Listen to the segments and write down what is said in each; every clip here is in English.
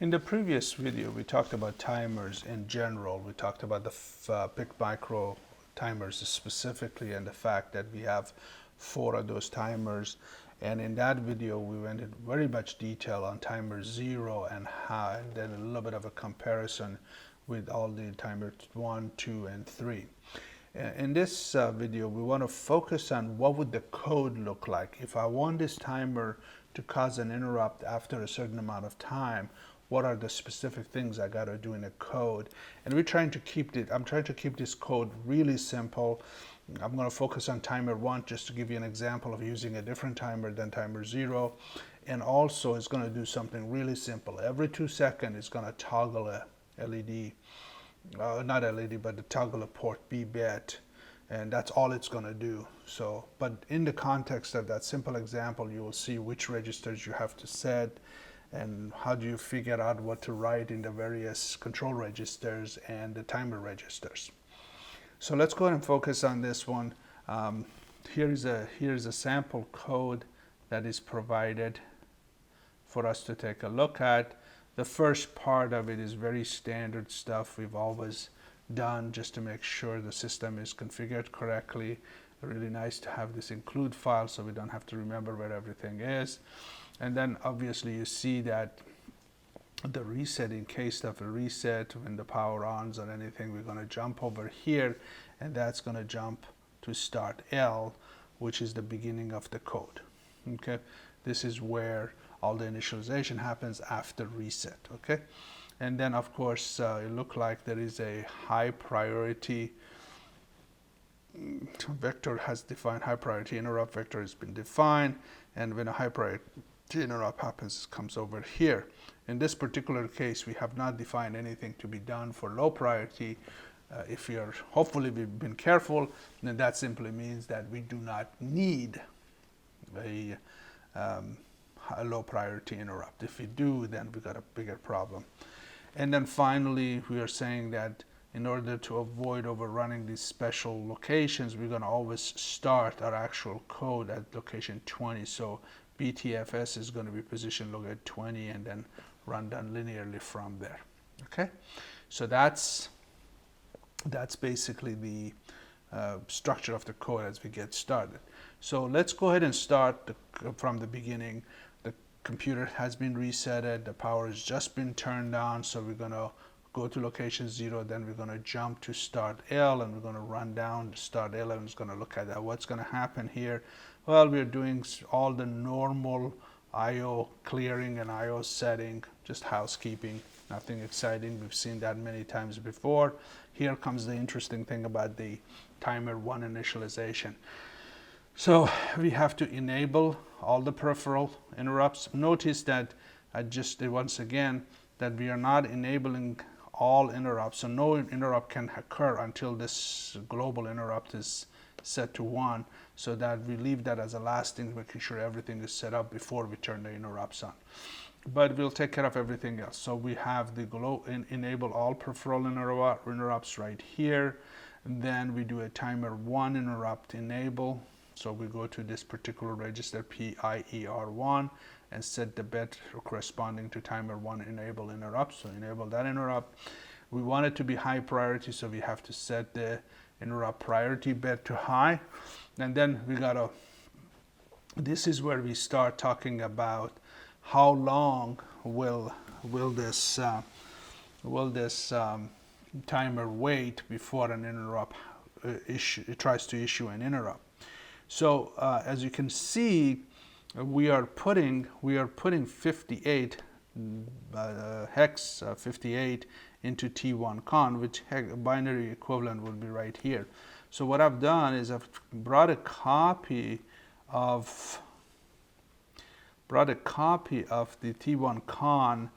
In the previous video, we talked about timers in general. We talked about the PIC micro timers specifically and the fact that we have 4 of those timers. And in that video, we went in very much detail on timer 0 and how, and then a little bit of a comparison with all the timers 1, 2, and 3. In this video, we want to focus on what would the code look like. If I want this timer to cause an interrupt after a certain amount of time, what are the specific things I got to do in a code? And I'm trying to keep this code really simple. I'm going to focus on timer 1 just to give you an example of using a different timer than timer 0. And also it's going to do something really simple. Every 2 seconds it's going to toggle a LED, not LED, but the toggle a port B bit. And that's all it's going to do. So, but in the context of that simple example, you will see which registers you have to set and how do you figure out what to write in the various control registers and the timer registers. So let's go ahead and focus on this one. Here's a sample code that is provided for us to take a look at. The first part of it is very standard stuff we've always done just to make sure the system is configured correctly. Really nice to have this include file so we don't have to remember where everything is. And then obviously you see that the reset, in case of a reset, when the power ons or anything, we're going to jump over here, and that's going to jump to start L, which is the beginning of the code. Okay, this is where all the initialization happens after reset. Okay, and then of course it looks like there is a high priority vector has defined. High priority interrupt vector has been defined, and when a high priority interrupt happens, it comes over here. In this particular case, we have not defined anything to be done for low priority. If you're, hopefully we've been careful, then that simply means that we do not need a low priority interrupt. If we do, then we got a bigger problem. And then finally, we are saying that in order to avoid overrunning these special locations, we're going to always start our actual code at location 20. So BTFS is going to be positioned look at 20 and then run down linearly from there. Okay, so that's basically the structure of the code as we get started. So let's go ahead and start from the beginning. The computer has been resetted, the power has just been turned on, so we're going to go to location 0, then we're going to jump to start L, and we're going to run down to start L, and it's going to look at that. What's going to happen here? Well, we're doing all the normal I/O clearing and I/O setting, just housekeeping, nothing exciting. We've seen that many times before. Here comes the interesting thing about the timer 1 initialization. So we have to enable all the peripheral interrupts. Notice that I just did once again that we are not enabling all interrupts, so no interrupt can occur until this global interrupt is set to 1, so that we leave that as a last thing, making sure everything is set up before we turn the interrupts on. But we'll take care of everything else. So we have the enable all peripheral interrupts right here, and then we do a timer 1 interrupt enable. So we go to this particular register PIER1 and set the bit corresponding to timer 1 enable interrupt. So enable that interrupt. We want it to be high priority, so we have to set the interrupt priority bit to high. And then we gotta, this is where we start talking about how long will this timer wait before an interrupt it tries to issue an interrupt. So as you can see, we are putting 58 hex 58 into T1 con, which binary equivalent would be right here. So what I've done is I've brought a copy of the T1 con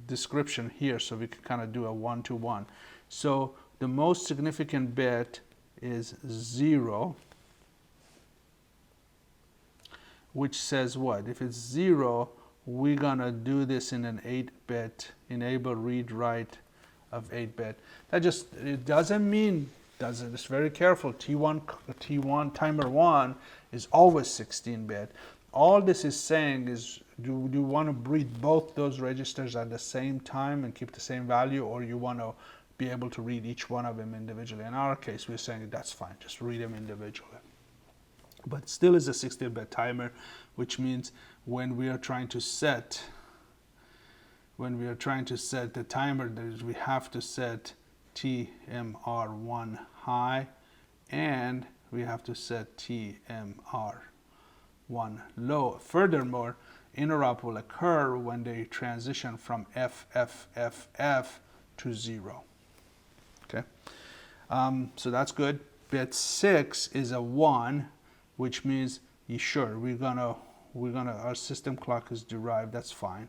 description here, so we can kind of do a 1-to-1. So the most significant bit is 0, which says what? If it's 0, we're gonna do this in an 8-bit enable read write of 8-bit. That just, it doesn't mean, it's very careful. T1 timer 1 is always 16-bit. All this is saying is, do you want to read both those registers at the same time and keep the same value, or you want to be able to read each one of them individually? In our case, we're saying that's fine, just read them individually. But it still is a 16-bit timer, which means when we are trying to set the timer, we have to set TMR1 high, and we have to set TMR1 low. Furthermore, interrupt will occur when they transition from FFFF to 0. Okay, so that's good. Bit 6 is a 1, which means we're gonna our system clock is derived. That's fine.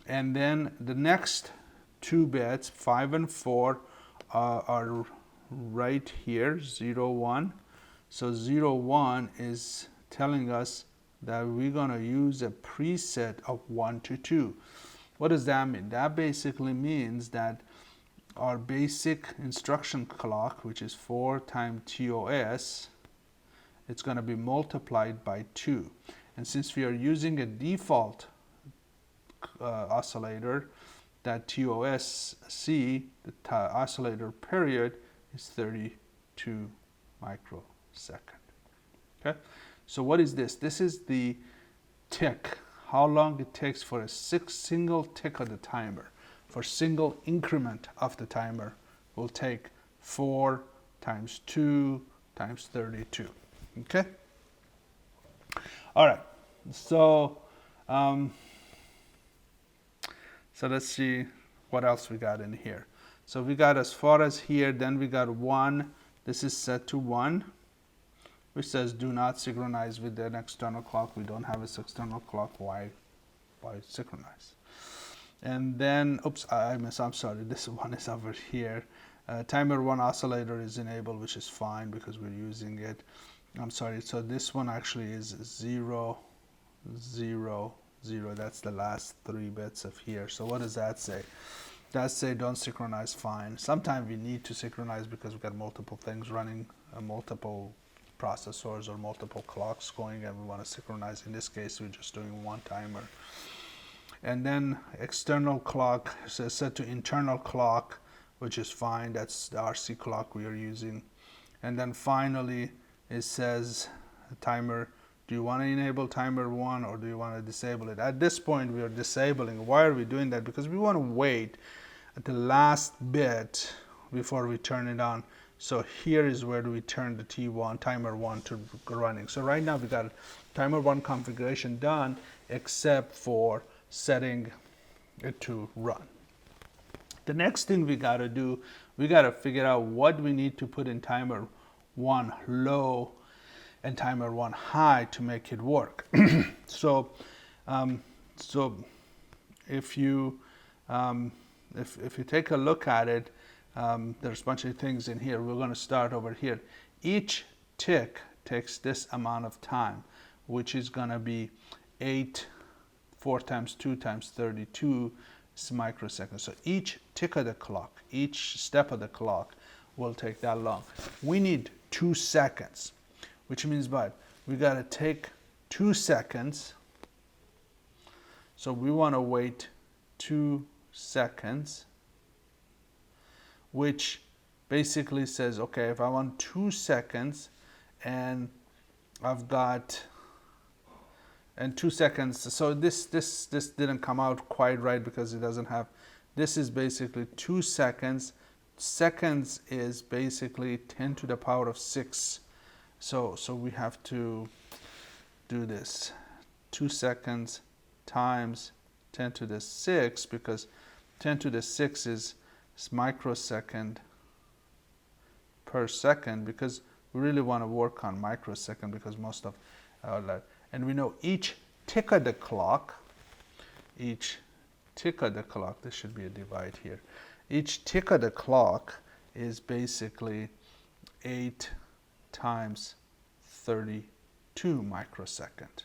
And then the next two bits, 5 and 4, are right here, 0, 1. So 0, 1 is telling us that we're going to use a preset of 1 to 2. What does that mean? That basically means that our basic instruction clock, which is 4 times TOS, it's going to be multiplied by 2. And since we are using a default oscillator, that TOSC, the oscillator period, is 32 microsecond. Okay, so what is this? This is the tick, how long it takes for a single tick of the timer. For single increment of the timer will take 4 times 2 times 32. Okay, all right, so let's see what else we got in here. So we got as far as here, then we got 1. This is set to 1, which says do not synchronize with an external clock. We don't have an external clock. Why synchronize? And then, oops, I'm sorry, this one is over here. Timer 1 oscillator is enabled, which is fine because we're using it. I'm sorry, so this one actually is 0, 0, 0. That's the last 3 bits of here. So what does that say? That say don't synchronize, fine. Sometimes we need to synchronize because we've got multiple things running, multiple processors or multiple clocks going, and we want to synchronize. In this case, we're just doing one timer. And then external clock is set to internal clock, which is fine. That's the RC clock we are using. And then finally, it says timer, do you want to enable timer 1 or do you want to disable it? At this point, we are disabling. Why are we doing that? Because we want to wait at the last bit before we turn it on. So here is where we turn the timer 1 to running. So right now we got timer 1 configuration done, except for setting it to run. The next thing we got to do, we got to figure out what we need to put in timer 1 low and timer 1 high to make it work. So if you take a look at it, there's a bunch of things in here. We're going to start over here. Each tick takes this amount of time, which is going to be 4 times 2 times 32 microseconds. So each tick of the clock, each step of the clock will take that long. We need 2 seconds, which means what? We got to take 2 seconds. So we want to wait 2 seconds, which basically says, okay, if I want 2 seconds and I've got, and 2 seconds, so this didn't come out quite right because it doesn't have, this is basically 2 seconds. Seconds is basically 10 to the power of 6. So we have to do this. 2 seconds times 10 to the 6, because 10 to the 6 is microsecond per second, because we really want to work on microsecond because most of our life. And we know each tick of the clock, this should be a divide here. Each tick of the clock is basically 8 times 32 microsecond.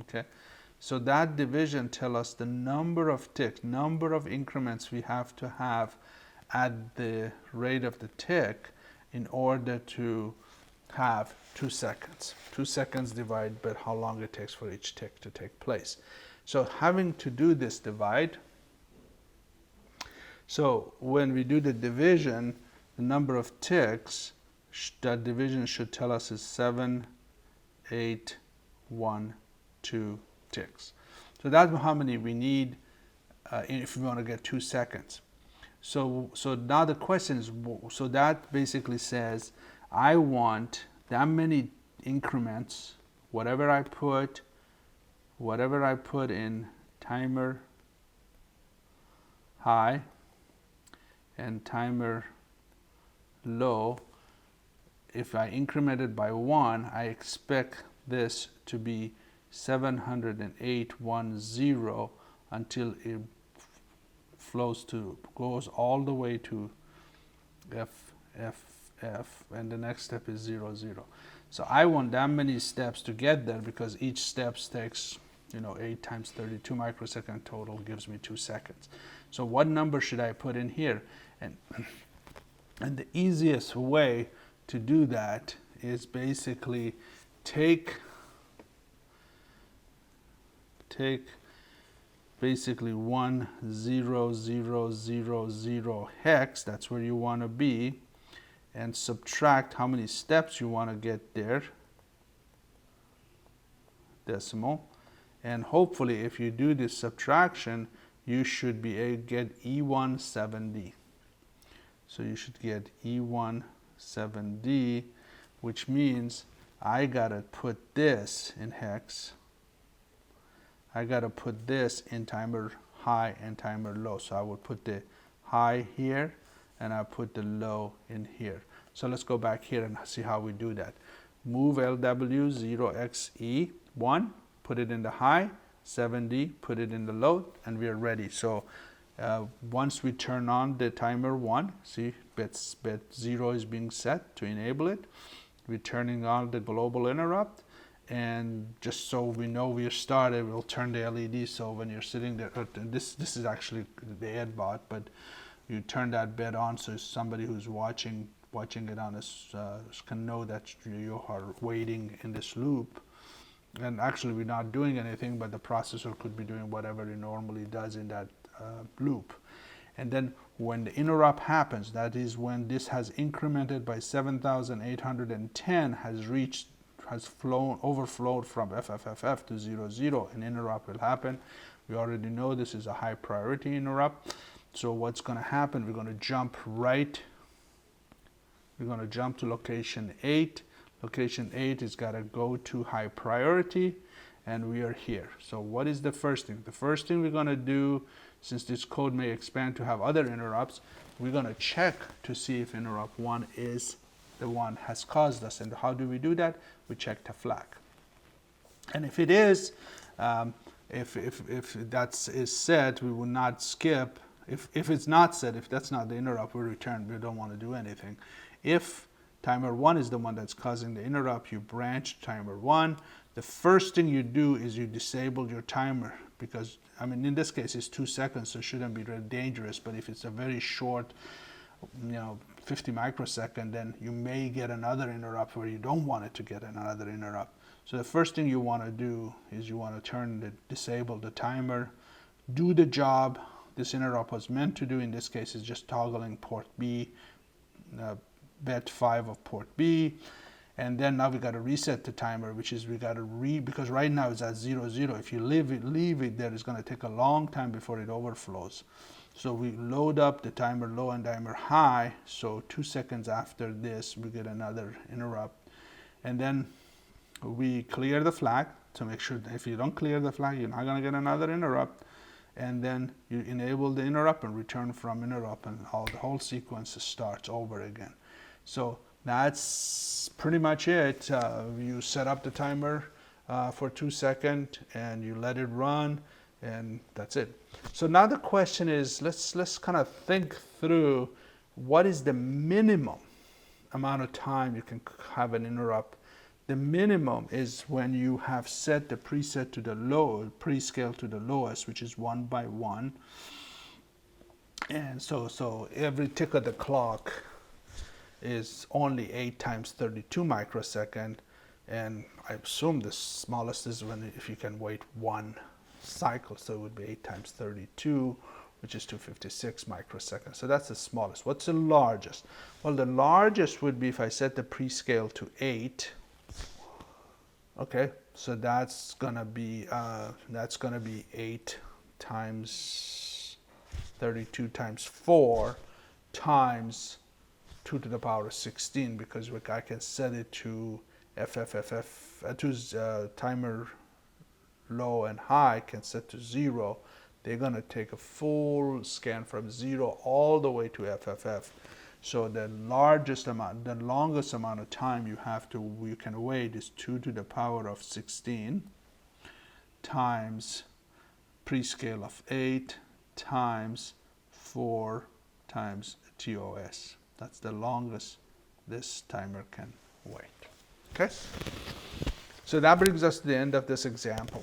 Okay, so that division tells us the number of ticks, number of increments we have to have at the rate of the tick in order to have 2 seconds. 2 seconds divided by how long it takes for each tick to take place. So having to do this divide, so when we do the division, the number of ticks, that division should tell us is 7, 8, 1, 2 ticks. So that's how many we need if we want to get 2 seconds. So now the question is, so that basically says I want that many increments, whatever I put in timer high and timer low, if I increment it by 1, I expect this to be 70810 until it goes all the way to F, and the next step is 0, 0. So I want that many steps to get there because each step takes, 8 times 32 microsecond total gives me 2 seconds. So what number should I put in here? And the easiest way to do that is basically take basically 10000 hex, that's where you want to be, and subtract how many steps you want to get there, decimal, and hopefully if you do this subtraction you should be able to get E17D. So you should get E17D, which means I gotta put this in hex. I gotta put this in timer high and timer low. So I would put the high here and I put the low in here. So let's go back here and see how we do that. Move LW 0xe1, put it in the high, 7D, put it in the low, and we are ready. So once we turn on the timer 1, see bit 0 is being set to enable it. We're turning on the global interrupt, and just so we know we started, we'll turn the LED so when you're sitting there, this is actually the ad bot, but you turn that bit on so somebody who's watching it on this can know that you are waiting in this loop. And actually we're not doing anything, but the processor could be doing whatever it normally does in that loop. And then when the interrupt happens, that is when this has incremented by 7,810, has overflowed from FFFF to 00, an interrupt will happen. We already know this is a high priority interrupt. So what's going to happen, we're going to jump to location 8. Location 8 is got to go to high priority, and we are here. So what is the first thing? The first thing we're going to do, since this code may expand to have other interrupts, we're going to check to see if interrupt 1 is the one has caused us. And how do we do that? We check the flag. And if it is, if that is set, we will not skip. If it's not set, if that's not the interrupt, we return. We don't want to do anything. If timer 1 is the one that's causing the interrupt, you branch timer 1. The first thing you do is you disable your timer, because, I mean, in this case it's 2 seconds, so it shouldn't be really dangerous, but if it's a very short, 50 microsecond, then you may get another interrupt where you don't want it to get another interrupt. So the first thing you want to do is you want to disable the timer, do the job this interrupt was meant to do. In this case, is just toggling port B, bit 5 of port B, and then now we got to reset the timer, which is we got to because right now it's at 00. If you leave it there, it's going to take a long time before it overflows. So we load up the timer low and timer high, so 2 seconds after this we get another interrupt, and then we clear the flag to make sure that if you don't clear the flag, you're not going to get another interrupt. And then you enable the interrupt and return from interrupt, and the whole sequence starts over again. So that's pretty much it. You set up the timer for 2 seconds and you let it run, and that's it. So now the question is, let's kind of think through what is the minimum amount of time you can have an interrupt. The minimum is when you have set the preset to the low, prescale to the lowest, which is 1 by 1. And so every tick of the clock, is only 8 times 32 microsecond, and I assume the smallest is when if you can wait one cycle, so it would be 8 times 32, which is 256 microseconds. So that's the smallest. What's the largest? Well, the largest would be if I set the prescale to 8. Okay, so that's gonna be 8 times 32 times 4 times 2 to the power of 16, because I can set it to timer low and high can set to 0. They're going to take a full scan from 0 all the way to FFF. So the longest amount of time you can wait is 2 to the power of 16 times prescale of 8 times 4 times TOS. That's the longest this timer can wait. Okay? So that brings us to the end of this example.